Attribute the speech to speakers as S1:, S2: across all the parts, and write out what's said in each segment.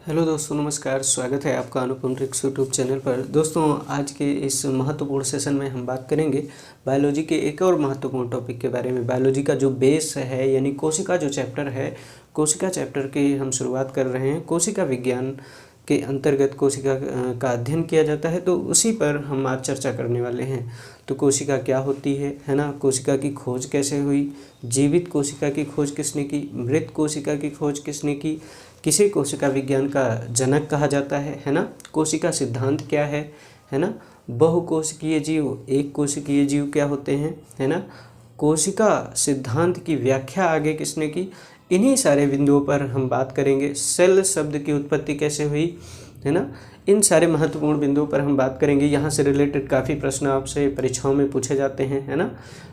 S1: Hello दोस्तों, नमस्कार। स्वागत है आपका अनुपम ट्रिक्स यूट्यूब चैनल पर। दोस्तों, आज के इस महत्वपूर्ण सेशन में हम बात करेंगे बायोलॉजी के एक और महत्वपूर्ण टॉपिक के बारे में। बायोलॉजी का जो बेस है यानी कोशिका जो चैप्टर है, कोशिका चैप्टर की हम शुरुआत कर रहे हैं। कोशिका विज्ञान के अंतर्गत कोशिका का अध्ययन किया जाता है, तो उसी पर हम आज चर्चा करने वाले हैं। तो कोशिका क्या होती है ना, कोशिका की खोज कैसे हुई, जीवित कोशिका की खोज किसने की, मृत कोशिका की खोज किसने की, किसे कोशिका विज्ञान का जनक कहा जाता है ना, कोशिका सिद्धांत क्या है ना, बहुकोशिकीय जीव, एक कोशिकीय जीव क्या होते हैं, है ना, कोशिका सिद्धांत की व्याख्या आगे किसने की। इन्हीं सारे बिंदुओं पर हम बात करेंगे। सेल शब्द की उत्पत्ति कैसे हुई, है ना, इन सारे महत्वपूर्ण बिंदुओं पर हम बात करेंगे। यहाँ से रिलेटेड काफ़ी प्रश्न आपसे परीक्षाओं में पूछे जाते हैं, है ना।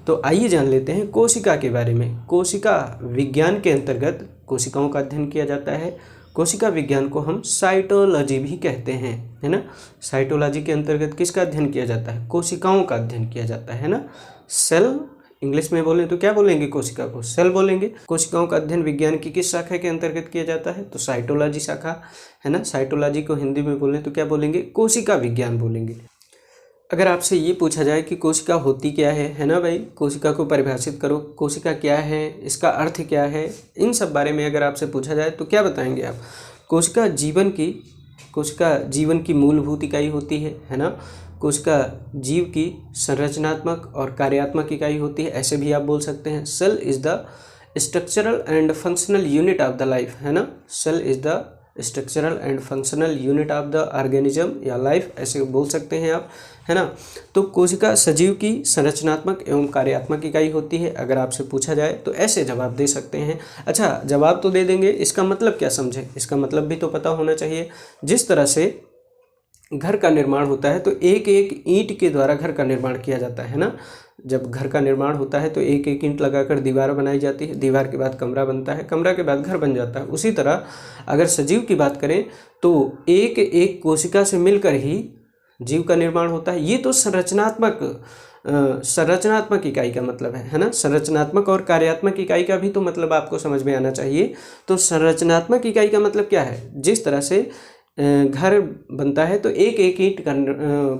S1: तो आइए जान लेते हैं कोशिका के बारे में। कोशिका विज्ञान के अंतर्गत कोशिकाओं का अध्ययन किया जाता है। कोशिका विज्ञान को हम साइटोलॉजी भी कहते हैं, है ना। साइटोलॉजी के अंतर्गत किसका अध्ययन किया जाता है, कोशिकाओं का अध्ययन किया जाता है ना। सेल इंग्लिश में बोलें तो क्या बोलेंगे, कोशिका को सेल बोलेंगे। कोशिकाओं का अध्ययन विज्ञान की किस शाखा के अंतर्गत किया जाता है, तो साइटोलॉजी शाखा, है ना। साइटोलॉजी को हिंदी में बोलें तो क्या बोलेंगे, कोशिका विज्ञान बोलेंगे। अगर आपसे ये पूछा जाए कि कोशिका होती क्या है ना भाई, कोशिका को परिभाषित करो, कोशिका क्या है, इसका अर्थ क्या है, इन सब बारे में अगर आपसे पूछा जाए तो क्या बताएंगे आप। कोशिका जीवन की मूलभूत इकाई होती है ना। कोशिका जीव की संरचनात्मक और कार्यात्मक इकाई होती है, ऐसे भी आप बोल सकते हैं। Cell is the structural and functional unit of the life, है ना। Cell is the structural and functional unit of the organism या लाइफ, ऐसे बोल सकते हैं आप, है ना। तो कोशिका सजीव की संरचनात्मक एवं कार्यात्मक इकाई होती है। अगर आपसे पूछा जाए तो ऐसे जवाब दे सकते हैं। अच्छा, जवाब तो दे देंगे, इसका मतलब क्या समझे, इसका मतलब भी तो पता होना चाहिए। जिस तरह से घर का निर्माण होता है तो एक एक ईंट के द्वारा घर का निर्माण किया जाता है ना। जब घर का निर्माण होता है तो एक एक ईंट लगाकर दीवार बनाई जाती है, दीवार के बाद कमरा बनता है, कमरा के बाद घर बन जाता है। उसी तरह अगर सजीव की बात करें तो एक एक कोशिका से मिलकर ही जीव का निर्माण होता है। ये तो संरचनात्मक इकाई का मतलब है ना। संरचनात्मक और कार्यात्मक इकाई का भी तो मतलब आपको समझ में आना चाहिए। तो संरचनात्मक इकाई का मतलब क्या है, जिस तरह से घर बनता है तो एक एक ईंट का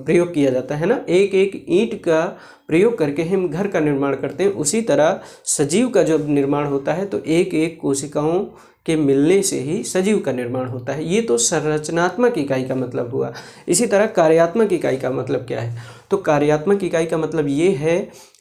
S1: प्रयोग किया जाता है ना, एक एक ईंट का प्रयोग करके हम घर का निर्माण करते हैं। उसी तरह सजीव का जब निर्माण होता है तो एक एक कोशिकाओं के मिलने से ही सजीव का निर्माण होता है। ये तो संरचनात्मक इकाई का मतलब हुआ। इसी तरह कार्यात्मक इकाई का मतलब क्या है, तो कार्यात्मक इकाई का मतलब ये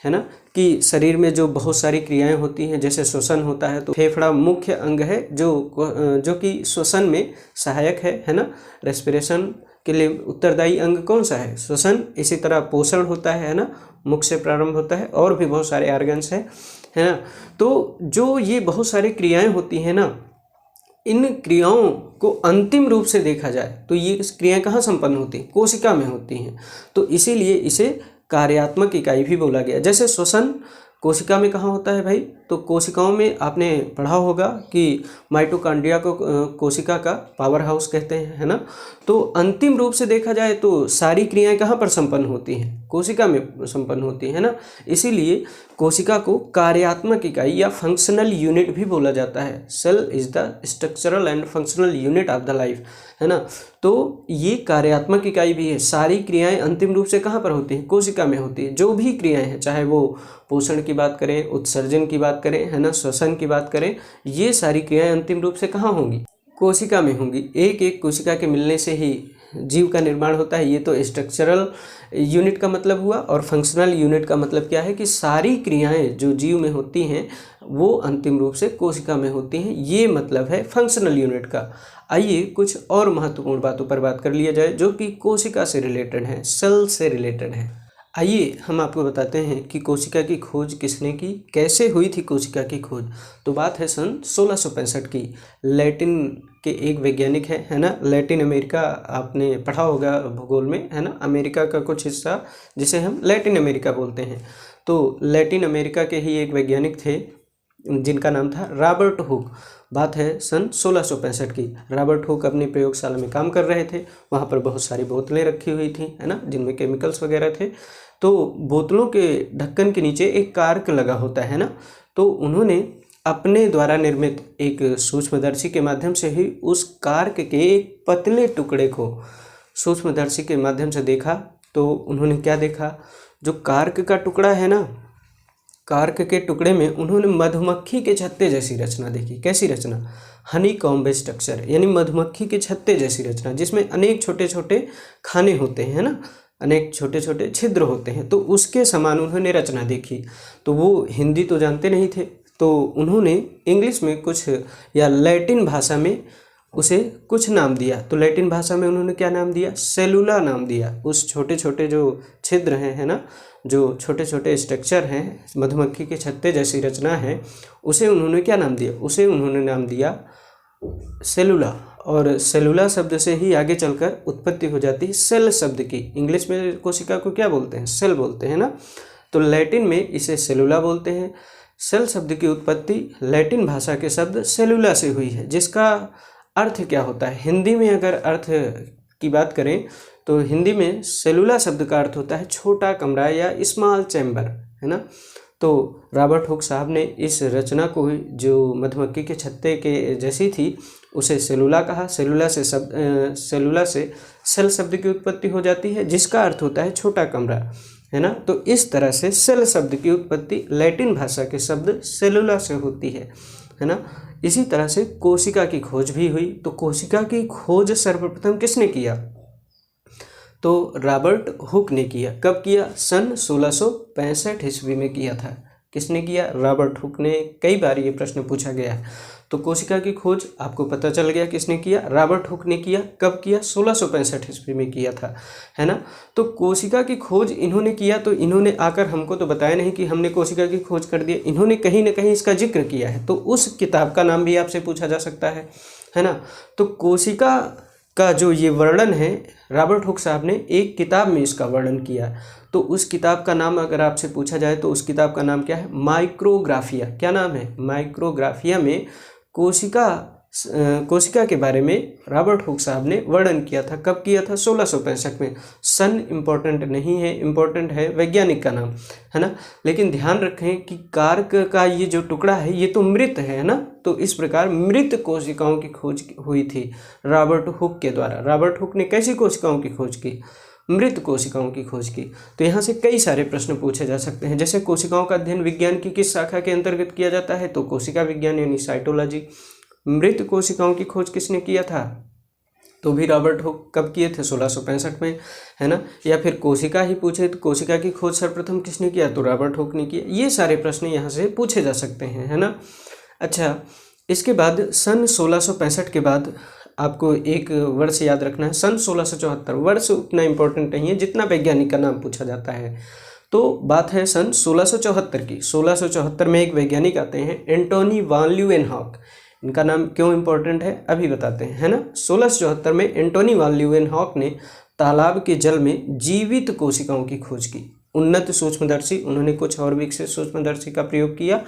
S1: है ना कि शरीर में जो बहुत सारी क्रियाएं होती हैं, जैसे श्वसन होता है तो फेफड़ा मुख्य अंग है जो कि श्वसन में सहायक है ना। रेस्पिरेशन के लिए उत्तरदायी अंग कौन सा है, श्वसन। इसी तरह पोषण होता है ना, मुख से प्रारंभ होता है, और भी बहुत सारे ऑर्गन्स है ना। तो जो ये बहुत सारी क्रियाएं होती हैं ना, इन क्रियाओं को अंतिम रूप से देखा जाए तो ये क्रियाएं कहाँ संपन्न होती हैं, कोशिका में होती हैं। तो इसीलिए इसे कार्यात्मक इकाई भी बोला गया। जैसे श्वसन कोशिका में कहाँ होता है भाई, तो कोशिकाओं में आपने पढ़ा होगा कि माइटोकॉन्ड्रिया को कोशिका का पावर हाउस कहते हैं, है ना। तो अंतिम रूप से देखा जाए तो सारी क्रियाएं कहाँ पर संपन्न होती हैं, कोशिका में संपन्न होती है ना। इसीलिए कोशिका को कार्यात्मक इकाई या फंक्शनल यूनिट भी बोला जाता है। Cell is the structural and functional unit of the life, है ना। तो ये कार्यात्मक इकाई भी है। सारी क्रियाएं अंतिम रूप से कहाँ पर होती हैं, कोशिका में होती है। जो भी क्रियाएं हैं, चाहे वो पोषण की बात करें, उत्सर्जन की बात करें, है ना, श्वसन की बात करें, ये सारी क्रियाएं अंतिम रूप से कहाँ होंगी, कोशिका में होंगी। एक एक कोशिका के मिलने से ही जीव का निर्माण होता है। ये तो स्ट्रक्चरल यूनिट का मतलब हुआ। और फंक्शनल यूनिट का मतलब क्या है कि सारी क्रियाएं जो जीव में होती हैं वो अंतिम रूप से कोशिका में होती हैं। ये मतलब है फंक्शनल यूनिट का। आइए कुछ और महत्वपूर्ण बातों पर बात कर लिया जाए जो कि कोशिका से रिलेटेड है, सेल से रिलेटेड है। आइए हम आपको बताते हैं कि कोशिका की खोज किसने की, कैसे हुई थी कोशिका की खोज। तो बात है सन 1665 की। लैटिन के एक वैज्ञानिक है ना। लैटिन अमेरिका आपने पढ़ा होगा भूगोल में, है ना, अमेरिका का कुछ हिस्सा जिसे हम लैटिन अमेरिका बोलते हैं। तो लैटिन अमेरिका के ही एक वैज्ञानिक थे जिनका नाम था रॉबर्ट हुक। बात है सन 1665 की। रॉबर्ट हुक अपनी प्रयोगशाला में काम कर रहे थे। वहाँ पर बहुत सारी बोतलें रखी हुई थी, है ना, जिनमें केमिकल्स वगैरह थे। तो बोतलों के ढक्कन के नीचे एक कार्क लगा होता है ना। तो उन्होंने अपने द्वारा निर्मित एक सूक्ष्मदर्शी के माध्यम से ही उस कार्क के एक पतले टुकड़े को सूक्ष्मदर्शी के माध्यम से देखा। तो उन्होंने क्या देखा, जो कार्क का टुकड़ा है ना, कार्क के टुकड़े में उन्होंने मधुमक्खी के छत्ते जैसी रचना देखी। कैसी रचना? हनी कॉम्ब स्ट्रक्चर, यानी मधुमक्खी के छत्ते जैसी रचना, जिसमें अनेक छोटे छोटे खाने होते हैं ना, अनेक छोटे छोटे छिद्र होते हैं। तो उसके समान उन्होंने रचना देखी। तो वो हिंदी तो जानते नहीं थे, तो उन्होंने इंग्लिश में कुछ या लैटिन भाषा में उसे कुछ नाम दिया। तो लैटिन भाषा में उन्होंने क्या नाम दिया? सेलुला नाम दिया। उस छोटे छोटे जो छिद्र हैं, है ना, जो छोटे छोटे स्ट्रक्चर हैं, मधुमक्खी के छत्ते जैसी रचना है, उसे उन्होंने क्या नाम दिया? उसे उन्होंने नाम दिया सेलुला। और सेलुला शब्द से ही आगे चलकर उत्पत्ति हो जाती है सेल शब्द की। इंग्लिश में कोशिका को क्या बोलते हैं? सेल बोलते हैं ना। तो लैटिन में इसे सेलुला बोलते हैं। सेल शब्द की उत्पत्ति लैटिन भाषा के शब्द सेलुला से हुई है, जिसका अर्थ क्या होता है? हिंदी में अगर अर्थ की बात करें तो हिंदी में सेलुला शब्द का अर्थ होता है छोटा कमरा या स्मॉल चैम्बर, है ना। तो रॉबर्ट हुक साहब ने इस रचना को, जो मधुमक्खी के छत्ते के जैसी थी, उसे सेलुला कहा। सेलुला से सेल शब्द की उत्पत्ति हो जाती है, जिसका अर्थ होता है छोटा कमरा, है ना। तो इस तरह से सेल शब्द की उत्पत्ति लैटिन भाषा के शब्द सेलुला से होती है ना। इसी तरह से कोशिका की खोज भी हुई। तो कोशिका की खोज सर्वप्रथम किसने किया? तो रॉबर्ट हुक ने किया। कब किया? सन 1665 ईस्वी में किया था। किसने किया? रॉबर्ट हुक ने। कई बार ये प्रश्न पूछा गया है। तो कोशिका की खोज आपको पता चल गया किसने किया? रॉबर्ट हुक ने किया। कब किया? 1665 ईस्वी में किया था, है ना। तो कोशिका की खोज इन्होंने किया, तो इन्होंने आकर हमको तो बताया नहीं कि हमने कोशिका की खोज कर दी, इन्होंने कहीं ना कहीं इसका जिक्र किया है। तो उस किताब का नाम भी आपसे पूछा जा सकता है ना। तो कोशिका का जो ये वर्णन है, रॉबर्ट हुक साहब ने एक किताब में इसका वर्णन किया। तो उस किताब का नाम अगर आपसे पूछा जाए तो उस किताब का नाम क्या है? माइक्रोग्राफिया। क्या नाम है? माइक्रोग्राफिया में कोशिका के बारे में रॉबर्ट हुक साहब ने वर्णन किया था। कब किया था? 1665 में। सन इम्पोर्टेंट नहीं है, इम्पोर्टेंट है वैज्ञानिक का नाम, है ना। लेकिन ध्यान रखें कि कार्क का ये जो टुकड़ा है, ये तो मृत है ना। तो इस प्रकार मृत कोशिकाओं की खोज हुई थी रॉबर्ट हुक के द्वारा। रॉबर्ट हुक ने कैसी कोशिकाओं की खोज की? मृत कोशिकाओं की खोज की। तो यहाँ से कई सारे प्रश्न पूछे जा सकते हैं। जैसे कोशिकाओं का अध्ययन विज्ञान की किस शाखा के अंतर्गत किया जाता है? तो कोशिका विज्ञान यानी साइटोलॉजी। मृत कोशिकाओं की खोज किसने किया था? तो भी रॉबर्ट हुक। कब किए थे? 1665 में, है ना। या फिर कोशिका ही पूछे तो कोशिका की खोज सर्वप्रथम किसने किया? तो रॉबर्ट हुक ने किया। ये सारे प्रश्न यहाँ से पूछे जा सकते हैं, है ना। अच्छा, इसके बाद सन 1665 के बाद आपको एक वर्ष याद रखना है, सन 1674। वर्ष उतना इम्पोर्टेंट नहीं है जितना वैज्ञानिक का नाम पूछा जाता है। तो बात है सन 1674 की। 1674 में एक वैज्ञानिक आते हैं, एंटोनी वान ल्यूवेनहॉक। इनका नाम क्यों इम्पोर्टेंट है अभी बताते हैं, है ना। 1674 में एंटोनी वान ल्यूवेनहॉक ने तालाब के जल में जीवित कोशिकाओं की खोज की। उन्नत सूक्ष्मदर्शी, उन्होंने कुछ और विकसित सूक्ष्मदर्शी का प्रयोग किया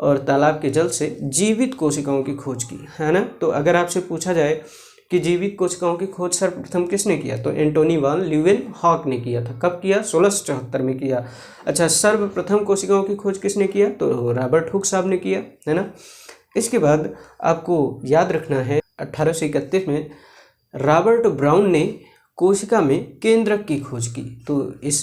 S1: और तालाब के जल से जीवित कोशिकाओं की खोज की, है ना। तो अगर आपसे पूछा जाए कि जीवित कोशिकाओं की खोज सर्वप्रथम किसने किया? तो एंटोनी वान ल्यूवेनहॉक ने किया था। कब किया? 1674 में किया। अच्छा, सर्वप्रथम कोशिकाओं की खोज किसने किया? तो रॉबर्ट हुक साहब ने किया, है ना। इसके बाद आपको याद रखना है 1831 में रॉबर्ट ब्राउन ने कोशिका में केंद्रक की खोज की। तो इस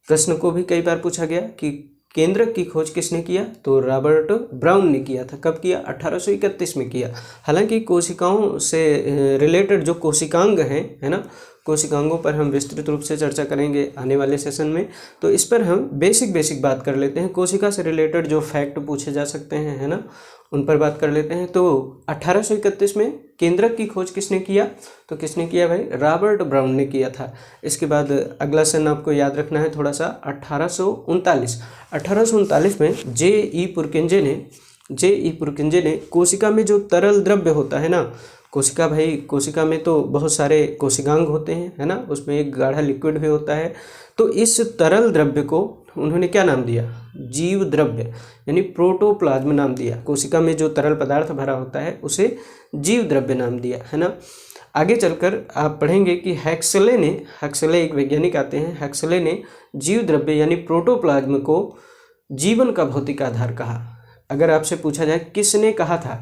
S1: प्रश्न को भी कई बार पूछा गया कि केंद्रक की खोज किसने किया? तो रॉबर्ट ब्राउन ने किया था। कब किया? 1831 में किया। हालांकि कोशिकाओं से रिलेटेड जो कोशिकांग हैं, है ना, कोशिकांगों पर हम विस्तृत रूप से चर्चा करेंगे आने वाले सेशन में। तो इस पर हम बेसिक बात कर लेते हैं। कोशिका से रिलेटेड जो फैक्ट पूछे जा सकते हैं, है ना, उन पर बात कर लेते हैं। तो 1831 में केंद्रक की खोज किसने किया? तो किसने किया भाई? रॉबर्ट ब्राउन ने किया था। इसके बाद अगला सन आपको याद रखना है थोड़ा सा, 1839 में जे ई पुरकिंजे ने कोशिका में जो तरल द्रव्य होता है ना, कोशिका में तो बहुत सारे कोशिकांग होते हैं, है ना, उसमें एक गाढ़ा लिक्विड भी होता है। तो इस तरल द्रव्य को उन्होंने क्या नाम दिया? जीव द्रव्य यानी प्रोटोप्लाज्म नाम दिया। कोशिका में जो तरल पदार्थ भरा होता है उसे जीव द्रव्य नाम दिया, है ना। आगे चलकर आप पढ़ेंगे कि हैक्सले एक वैज्ञानिक आते हैं, हैक्सले ने जीव द्रव्य यानी प्रोटोप्लाज्म को जीवन का भौतिक आधार कहा। अगर आपसे पूछा जाए किसने कहा था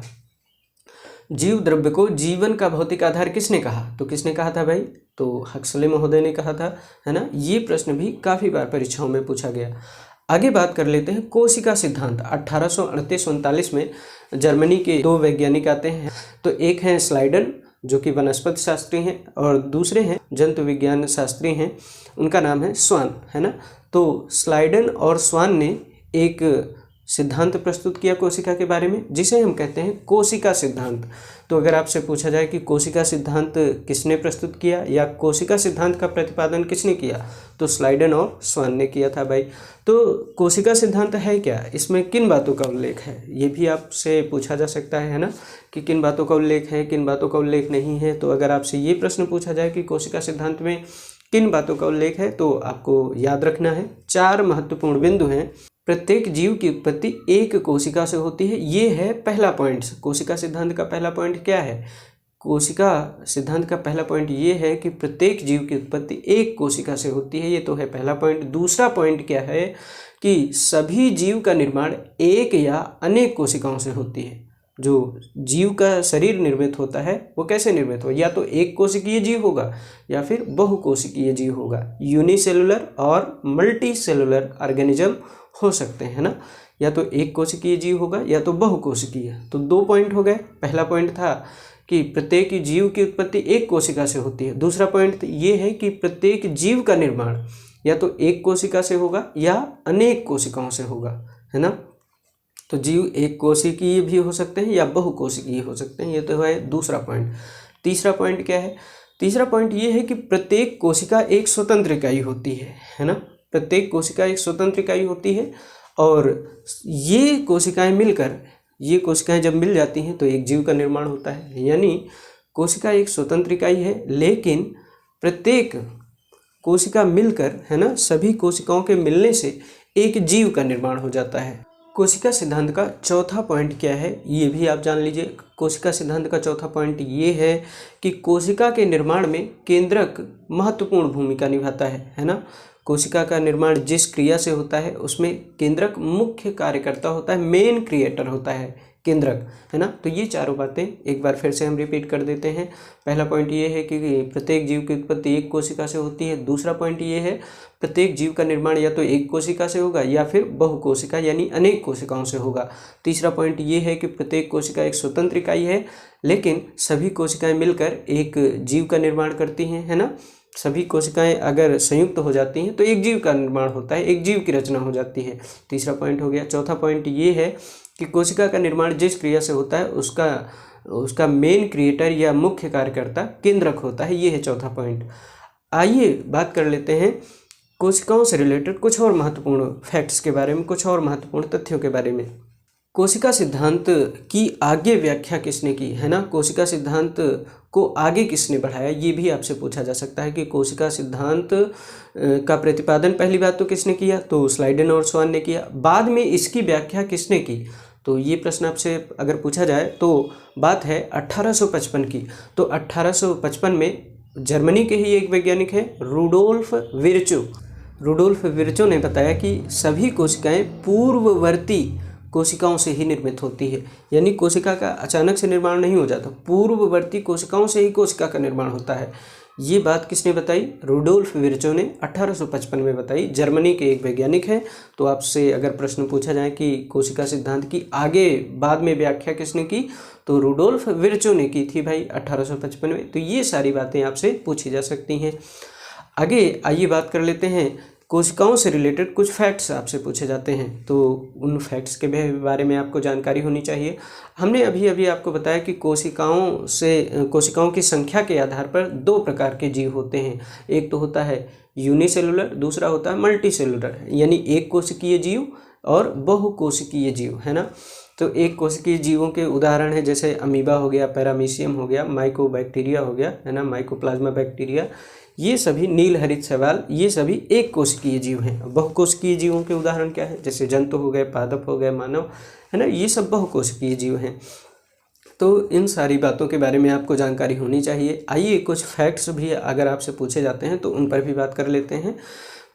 S1: जीव द्रव्य को जीवन का भौतिक आधार, किसने कहा, तो किसने कहा था भाई, तो हक्सले महोदय ने कहा था, है ना। ये प्रश्न भी काफ़ी बार परीक्षाओं में पूछा गया। आगे बात कर लेते हैं कोशिका सिद्धांत। 1838-39 में जर्मनी के दो वैज्ञानिक आते हैं। तो एक हैं स्लाइडन जो कि वनस्पति शास्त्री हैं और दूसरे हैं जंतु विज्ञान शास्त्री हैं, उनका नाम है स्वान, है ना। तो स्लाइडन और स्वान ने एक सिद्धांत प्रस्तुत किया कोशिका के बारे में, जिसे हम कहते हैं कोशिका सिद्धांत। तो अगर आपसे पूछा जाए कि कोशिका सिद्धांत किसने प्रस्तुत किया या कोशिका सिद्धांत का प्रतिपादन किसने किया, तो स्लाइडन और स्वान ने किया था भाई। तो कोशिका सिद्धांत है क्या, इसमें किन बातों का उल्लेख है, ये भी आपसे पूछा जा सकता है ना, कि किन बातों का उल्लेख है, किन बातों का उल्लेख नहीं है। तो अगर आपसे ये प्रश्न पूछा जाए कि कोशिका सिद्धांत में किन बातों का उल्लेख है, तो आपको याद रखना है 4 महत्वपूर्ण बिंदु हैं। प्रत्येक जीव की उत्पत्ति एक कोशिका से होती है, ये है पहला पॉइंट। कोशिका सिद्धांत का पहला पॉइंट क्या है, कोशिका सिद्धांत का पहला पॉइंट ये है कि प्रत्येक जीव की उत्पत्ति एक कोशिका से होती है, ये तो है पहला पॉइंट। दूसरा पॉइंट क्या है कि सभी जीव का निर्माण एक या अनेक कोशिकाओं से होती है। जो जीव का शरीर निर्मित होता है वो कैसे निर्मित हो, या तो एक कोशिकीय जीव होगा या फिर बहुकोशिकीय जीव होगा। यूनिसेलुलर और मल्टी सेलुलर ऑर्गेनिज्म हो सकते हैं ना, या तो एक कोशिकीय जीव होगा या तो बहुकोशिकीय। तो 2 पॉइंट हो गए। पहला पॉइंट था कि प्रत्येक जीव की उत्पत्ति एक कोशिका से होती है। दूसरा पॉइंट ये है कि प्रत्येक जीव का निर्माण या तो एक कोशिका से होगा या अनेक कोशिकाओं से होगा, है ना। तो जीव एक कोशिकीय भी हो सकते हैं या बहुकोशिकीय हो सकते हैं, ये तो है दूसरा पॉइंट। तीसरा पॉइंट क्या है, तीसरा पॉइंट ये है कि प्रत्येक कोशिका एक स्वतंत्र इकाई होती है ना। प्रत्येक कोशिका एक स्वतंत्र इकाई होती है और ये कोशिकाएं मिलकर, ये कोशिकाएं जब मिल जाती हैं तो एक जीव का निर्माण होता है। यानी कोशिका एक स्वतंत्र इकाई है, लेकिन प्रत्येक कोशिका मिलकर, है ना, सभी कोशिकाओं के मिलने से एक जीव का निर्माण हो जाता है। कोशिका सिद्धांत का चौथा पॉइंट क्या है, ये भी आप जान लीजिए। कोशिका सिद्धांत का चौथा पॉइंट ये है कि कोशिका के निर्माण में केंद्रक महत्वपूर्ण भूमिका निभाता है ना। कोशिका का निर्माण जिस क्रिया से होता है उसमें केंद्रक मुख्य कार्यकर्ता होता है, मेन क्रिएटर होता है केंद्रक, है ना। तो ये चारों बातें एक बार फिर से हम रिपीट कर देते हैं। पहला पॉइंट ये है कि प्रत्येक जीव की उत्पत्ति एक कोशिका से होती है। दूसरा पॉइंट ये है प्रत्येक जीव का निर्माण या तो एक कोशिका से होगा या फिर बहुकोशिका यानी अनेक कोशिकाओं से होगा। तीसरा पॉइंट ये है कि प्रत्येक कोशिका एक स्वतंत्र इकाई है, लेकिन सभी कोशिकाएं मिलकर एक जीव का निर्माण करती हैं, है ना। सभी कोशिकाएं अगर संयुक्त हो जाती हैं तो एक जीव का निर्माण होता है, एक जीव की रचना हो जाती है। तीसरा पॉइंट हो गया। चौथा पॉइंट ये है कि कोशिका का निर्माण जिस क्रिया से होता है उसका मेन क्रिएटर या मुख्य कार्यकर्ता केंद्रक होता है, ये है चौथा पॉइंट। आइए बात कर लेते हैं कोशिकाओं से रिलेटेड कुछ और महत्वपूर्ण फैक्ट्स के बारे में, कुछ और महत्वपूर्ण तथ्यों के बारे में। कोशिका सिद्धांत की आगे व्याख्या किसने की, है ना। कोशिका सिद्धांत को आगे किसने बढ़ाया, ये भी आपसे पूछा जा सकता है कि कोशिका सिद्धांत का प्रतिपादन पहली बात तो किसने किया, तो स्लाइडन और स्वान ने किया। बाद में इसकी व्याख्या किसने की, तो ये प्रश्न आपसे अगर पूछा जाए तो बात है 1855 की। तो 1855 में जर्मनी के ही एक वैज्ञानिक है रुडोल्फ विर्चो। रुडोल्फ विर्चो ने बताया कि सभी कोशिकाएं पूर्ववर्ती कोशिकाओं से ही निर्मित होती है, यानी कोशिका का अचानक से निर्माण नहीं हो जाता, पूर्ववर्ती कोशिकाओं से ही कोशिका का निर्माण होता है। ये बात किसने बताई, रुडोल्फ विर्चो ने 1855 में बताई। जर्मनी के एक वैज्ञानिक हैं। तो आपसे अगर प्रश्न पूछा जाए कि कोशिका सिद्धांत की आगे बाद में व्याख्या किसने की, तो रुडोल्फ विर्चो ने की थी भाई 1855 में। तो ये सारी बातें आपसे पूछी जा सकती हैं। आगे आइए बात कर लेते हैं कोशिकाओं से रिलेटेड कुछ फैक्ट्स आपसे पूछे जाते हैं, तो उन फैक्ट्स के बारे में आपको जानकारी होनी चाहिए। हमने अभी अभी आपको बताया कि कोशिकाओं की संख्या के आधार पर 2 प्रकार के जीव होते हैं। एक तो होता है यूनिसेलुलर, दूसरा होता है मल्टी सेलुलर, यानी एक कोशिकीय जीव और बहुकोशिकीय जीव, है ना। तो एक कोशिकीय जीवों के उदाहरण है जैसे अमीबा हो गया, पैरामीशियम हो गया, माइकोबैक्टीरिया हो गया, है ना, माइकोप्लाज्मा बैक्टीरिया, ये सभी नील हरित शैवाल, ये सभी एक कोशिकीय जीव हैं। बहुकोशिकीय जीवों के उदाहरण क्या है, जैसे जंतु हो गए, पादप हो गए, मानव, है ना, ये सब बहुकोशिकीय जीव हैं। तो इन सारी बातों के बारे में आपको जानकारी होनी चाहिए। आइए कुछ फैक्ट्स भी अगर आपसे पूछे जाते हैं तो उन पर भी बात कर लेते हैं।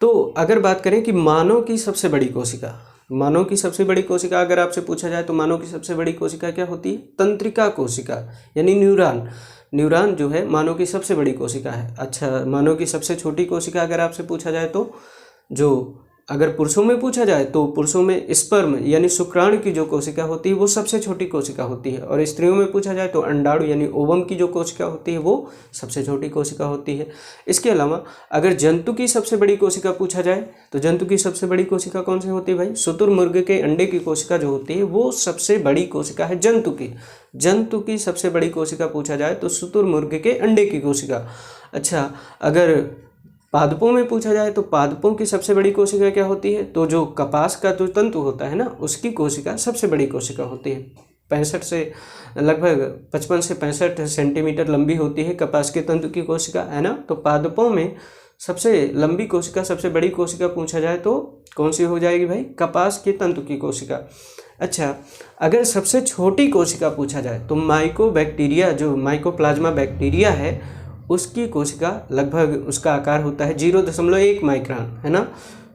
S1: तो अगर बात करें कि मानव की सबसे बड़ी कोशिका, मानव की सबसे बड़ी कोशिका अगर आपसे पूछा जाए तो मानव की सबसे बड़ी कोशिका क्या होती है? तंत्रिका कोशिका यानी न्यूरॉन। न्यूरॉन जो है मानव की सबसे बड़ी कोशिका है। अच्छा, मानव की सबसे छोटी कोशिका अगर आपसे पूछा जाए तो जो अगर पुरुषों में पूछा जाए तो पुरुषों में स्पर्म यानी शुक्राणु की जो कोशिका होती है वो सबसे छोटी कोशिका होती है, और स्त्रियों में पूछा जाए तो अंडाणु यानी ओवम की जो कोशिका होती है वो सबसे छोटी कोशिका होती है। इसके अलावा अगर जंतु की सबसे बड़ी कोशिका पूछा जाए तो जंतु की सबसे बड़ी कोशिका कौन सी होती है भाई? शुतुरमुर्ग के अंडे की कोशिका जो होती है वो सबसे बड़ी कोशिका है जंतु की। जंतु की सबसे बड़ी कोशिका पूछा जाए तो शुतुरमुर्ग के अंडे की कोशिका। अच्छा, अगर पादपों में पूछा जाए तो पादपों की सबसे बड़ी कोशिका क्या होती है? तो जो कपास का जो तंतु होता है ना, उसकी कोशिका सबसे बड़ी कोशिका होती है। 65 से लगभग 55 से 65 सेंटीमीटर लंबी होती है कपास के तंतु की कोशिका, है ना। तो पादपों में सबसे लंबी कोशिका, सबसे बड़ी कोशिका पूछा जाए तो कौन सी हो जाएगी भाई? कपास के तंतु की कोशिका। अच्छा, अगर सबसे छोटी कोशिका पूछा जाए तो माइकोबैक्टीरिया, जो माइकोप्लाज्मा बैक्टीरिया है उसकी कोशिका लगभग उसका आकार होता है 0.1 माइक्रोन, है ना।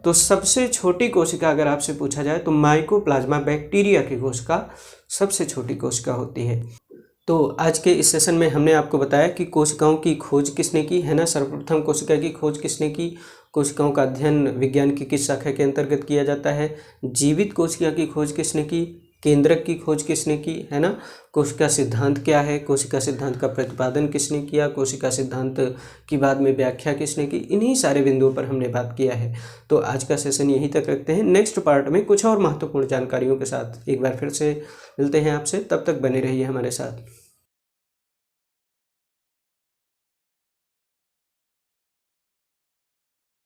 S1: तो सबसे छोटी कोशिका अगर आपसे पूछा जाए तो माइकोप्लाज्मा बैक्टीरिया की कोशिका सबसे छोटी कोशिका होती है। तो आज के इस सेशन में हमने आपको बताया कि कोशिकाओं की खोज किसने की, है ना। सर्वप्रथम कोशिका की खोज किसने की? कोशिकाओं का अध्ययन विज्ञान की किस शाखा के अंतर्गत किया जाता है? जीवित कोशिका की खोज किसने की? केंद्रक की खोज किसने की, है ना। कोशिका सिद्धांत क्या है? कोशिका सिद्धांत का प्रतिपादन किसने किया? कोशिका सिद्धांत की बाद में व्याख्या किसने की? इन्हीं सारे बिंदुओं पर हमने बात किया है। तो आज का सेशन यहीं तक रखते हैं। नेक्स्ट पार्ट में कुछ और महत्वपूर्ण जानकारियों के साथ एक बार फिर से मिलते हैं आपसे। तब तक बने रहिए हमारे साथ।